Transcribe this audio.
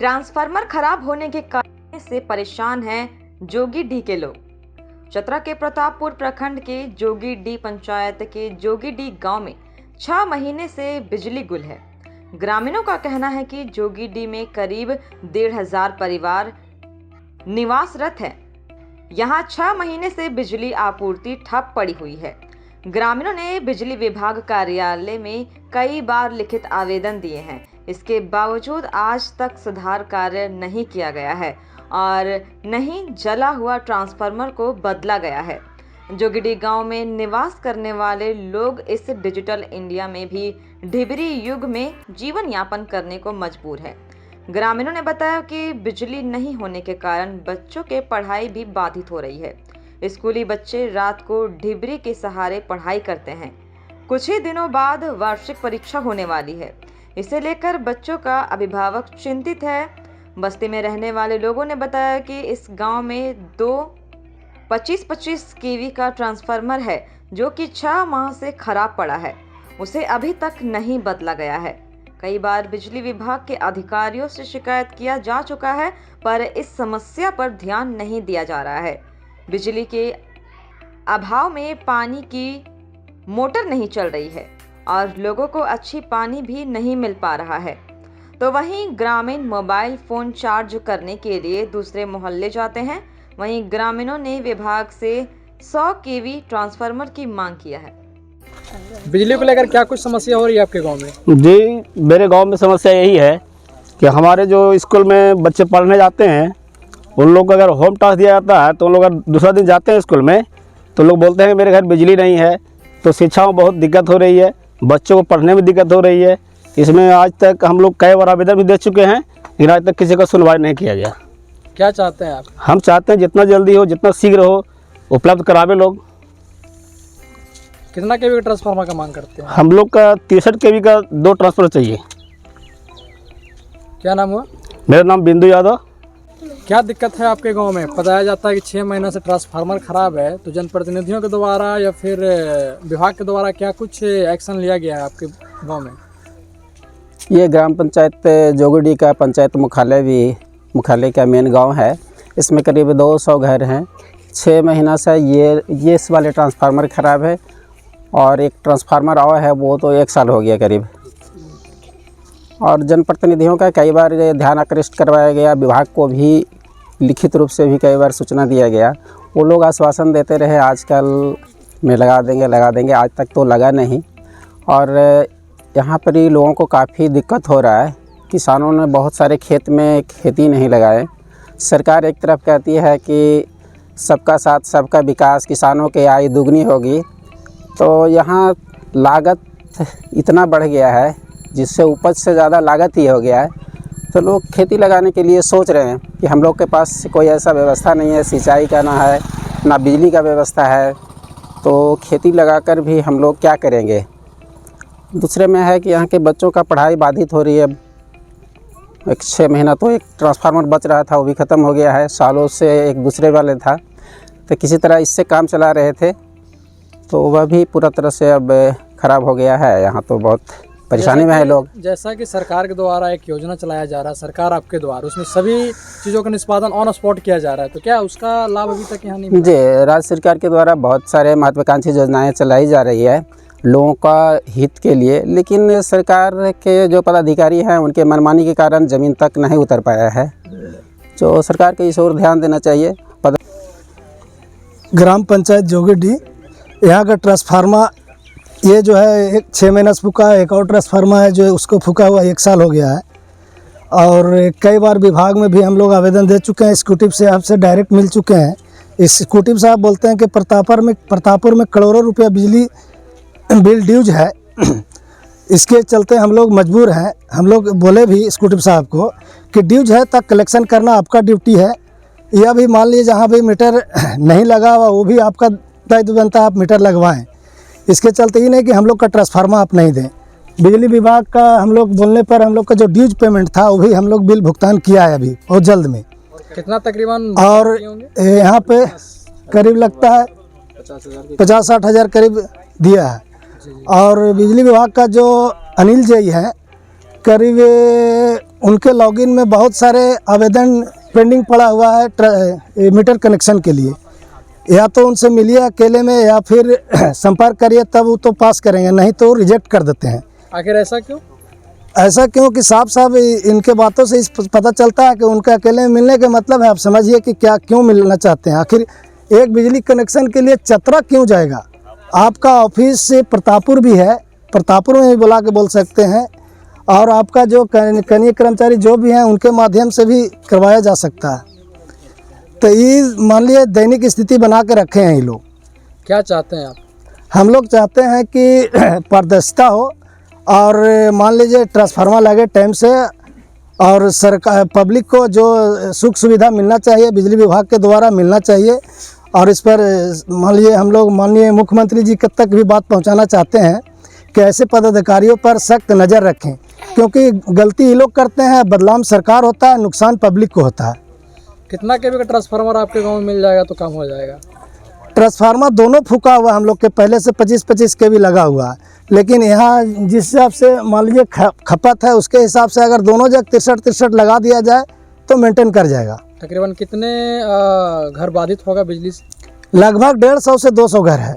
Transformer खराब होने के कारण से परेशान हैं जोगीडीह के लोग। चतरा के प्रतापपुर प्रखंड के जोगीडीह पंचायत के जोगीडीह गांव में 6 महीने से बिजली गुल है। ग्रामीणों का कहना है कि जोगीडीह में करीब 1,500 परिवार निवासरत हैं। यहां 6 महीने से बिजली आपूर्ति ठप पड़ी हुई है। ग्रामीणों ने बिजली विभाग कार्यालय में कई बार लिखित आवेदन दिए हैं। इसके बावजूद आज तक सुधार कार्य नहीं किया गया है और नहीं जला हुआ ट्रांसफार्मर को बदला गया है। जोगीडीह गांव में निवास करने वाले लोग इस डिजिटल इंडिया में भी ढिबरी युग में जीवन यापन करने को मजबूर है। ग्रामीणों ने बताया कि बिजली नहीं होने के कारण बच्चों के पढ़ाई भी बाधित हो रही है। स्कूली बच्चे रात को ढिबरी के सहारे पढ़ाई करते हैं। कुछ ही दिनों बाद वार्षिक परीक्षा होने वाली है। इसे लेकर बच्चों का अभिभावक चिंतित है। बस्ती में रहने वाले लोगों ने बताया कि इस गांव में 2 25-25 केवी का ट्रांसफार्मर है जो कि 6 माह से खराब पड़ा है। उसे अभी तक नहीं बदला गया है। कई बार बिजली विभाग के अधिकारियों से शिकायत किया जा चुका है, पर इस समस्या पर ध्यान नहीं दिया जा रहा है। बिजली के अभाव में पानी की मोटर नहीं चल रही है और लोगों को अच्छी पानी भी नहीं मिल पा रहा है। तो वहीं ग्रामीण मोबाइल फ़ोन चार्ज करने के लिए दूसरे मोहल्ले जाते हैं। वहीं ग्रामीणों ने विभाग से 100 केवी ट्रांसफार्मर की मांग किया है। बिजली को लेकर क्या कुछ समस्या हो रही है आपके गांव में? जी, मेरे गांव में समस्या यही है कि हमारे जो स्कूल में बच्चे पढ़ने जाते हैं उन लोग को अगर होम टास्क दिया जाता है तो उन लोग अगर दूसरा दिन जाते हैं स्कूल में तो लोग बोलते हैं कि मेरे घर बिजली नहीं है। तो शिक्षा में बहुत दिक्कत हो रही है, बच्चों को पढ़ने में दिक्कत हो रही है। इसमें आज तक हम लोग कई बार आवेदन भी दे चुके हैं लेकिन आज तक किसी का सुनवाई नहीं किया गया। क्या चाहते हैं आप? हम चाहते हैं जितना जल्दी हो, जितना शीघ्र हो उपलब्ध करावे लोग। कितना केवी का ट्रांसफार्मर का मांग करते हैं? हम लोग का 63 केवी का 2 ट्रांसफर चाहिए। क्या नाम हुआ? मेरा नाम बिंदु यादव। क्या दिक्कत है आपके गांव में? बताया जाता है कि 6 महीना से ट्रांसफार्मर खराब है, तो जनप्रतिनिधियों के द्वारा या फिर विभाग के द्वारा क्या कुछ एक्शन लिया गया है आपके गांव में? ये ग्राम पंचायत जोगीडीह का पंचायत मुख्यालय का मेन गांव है। इसमें करीब 200 घर हैं। 6 महीना से ये इस वाले ट्रांसफार्मर ख़राब है और एक ट्रांसफार्मर और है वो तो 1 साल हो गया करीब। और जनप्रतिनिधियों का कई बार ध्यान आकृष्ट करवाया गया, विभाग को भी लिखित रूप से भी कई बार सूचना दिया गया। वो लोग आश्वासन देते रहे आजकल में लगा देंगे, आज तक तो लगा नहीं। और यहाँ पर ही लोगों को काफ़ी दिक्कत हो रहा है। किसानों ने बहुत सारे खेत में खेती नहीं लगाए। सरकार एक तरफ कहती है कि सबका साथ सबका विकास, किसानों की आय दुगनी होगी, तो यहाँ लागत इतना बढ़ गया है जिससे उपज से ज़्यादा लागत ही हो गया है। तो लोग खेती लगाने के लिए सोच रहे हैं कि हम लोग के पास कोई ऐसा व्यवस्था नहीं है, सिंचाई का ना है ना बिजली का व्यवस्था है, तो खेती लगाकर भी हम लोग क्या करेंगे। दूसरे में है कि यहाँ के बच्चों का पढ़ाई बाधित हो रही है। 6 महीना तो एक ट्रांसफार्मर बच रहा था, वो भी ख़त्म हो गया है। सालों से एक दूसरे वाले था, तो किसी तरह इससे काम चला रहे थे, तो वह भी पूरा तरह से अब ख़राब हो गया है। यहाँ तो बहुत परेशानी में है लोग। जैसा कि सरकार के द्वारा एक योजना चलाया जा रहा है, सरकार आपके द्वारा, उसमें सभी चीज़ों का निष्पादन ऑन स्पॉट किया जा रहा है, तो क्या उसका लाभ अभी तक यहाँ नहीं मिला? जी, राज्य सरकार के द्वारा बहुत सारे महत्वाकांक्षी योजनाएं चलाई जा रही है लोगों का हित के लिए, लेकिन सरकार के जो पदाधिकारी हैं उनके मनमानी के कारण ज़मीन तक नहीं उतर पाया है। तो सरकार को इस ओर ध्यान देना चाहिए। ग्राम पंचायत जोगीडीह, यहाँ का ट्रांसफार्मर ये जो है 6 महीना से फूका है। एक और ट्रांसफार्मर है जो उसको फूका हुआ 1 साल हो गया है। और कई बार विभाग में भी हम लोग आवेदन दे चुके हैं। एक्जीक्यूटिव से आपसे डायरेक्ट मिल चुके हैं। एक्जीक्यूटिव साहब बोलते हैं कि प्रतापपुर में करोड़ों रुपया बिजली बिल ड्यूज है। इसके चलते हम लोग मजबूर हैं। हम लोग बोले भी एक्जीक्यूटिव साहब को कि ड्यूज है तक कलेक्शन करना आपका ड्यूटी है, या भी मान लीजिए जहाँ भी मीटर नहीं लगा हुआ वो भी आपका दायित्व बनता है, आप मीटर लगवाएं। इसके चलते ही नहीं कि हम लोग का ट्रांसफार्मर आप नहीं दें। बिजली विभाग का हम लोग बोलने पर हम लोग का जो ड्यूज पेमेंट था वो भी हम लोग बिल भुगतान किया है अभी बहुत जल्द में। कितना तकरीबन? और यहाँ पे करीब लगता है 50-60 हज़ार करीब दिया है। और बिजली विभाग का जो अनिल जी हैं करीब उनके लॉगिन में बहुत सारे आवेदन पेंडिंग पड़ा हुआ है मीटर कनेक्शन के लिए। या तो उनसे मिलिए अकेले में या फिर संपर्क करिए, तब वो तो पास करेंगे, नहीं तो रिजेक्ट कर देते हैं। आखिर ऐसा क्यों? ऐसा क्यों कि साफ साफ इनके बातों से इस पता चलता है कि उनके अकेले में मिलने का मतलब है। आप समझिए कि क्या क्यों मिलना चाहते हैं। आखिर एक बिजली कनेक्शन के लिए चतरा क्यों जाएगा? आपका ऑफिस से प्रतापपुर भी है, प्रतापपुर में भी बुला के बोल सकते हैं, और आपका जो कनीय कर्मचारी जो भी हैं उनके माध्यम से भी करवाया जा सकता है। तो ये मान लिए दैनिक स्थिति बना के रखे हैं ये लोग। क्या चाहते हैं आप? हम लोग चाहते हैं कि पारदर्शिता हो, और मान लीजिए ट्रांसफार्मर लगे टाइम से, और सरकार पब्लिक को जो सुख सुविधा मिलना चाहिए बिजली विभाग के द्वारा मिलना चाहिए। और इस पर मान लीजिए हम लोग माननीय मुख्यमंत्री जी तक भी बात पहुंचाना चाहते हैं कि ऐसे पदाधिकारियों पर सख्त नज़र रखें, क्योंकि गलती ये लोग करते हैं, बदलाव सरकार होता है, नुकसान पब्लिक को होता है। कितना केवी का ट्रांसफार्मर आपके गांव में मिल जाएगा तो काम हो जाएगा? ट्रांसफार्मर दोनों फूका हुआ है हम लोग के, पहले से 25-25 के भी लगा हुआ है, लेकिन यहाँ जिस हिसाब से मान लीजिए खपत है उसके हिसाब से अगर दोनों जगह 63 लगा दिया जाए तो मेंटेन कर जाएगा। तकरीबन कितने घर बाधित होगा बिजली से? लगभग 150 से 200 घर है।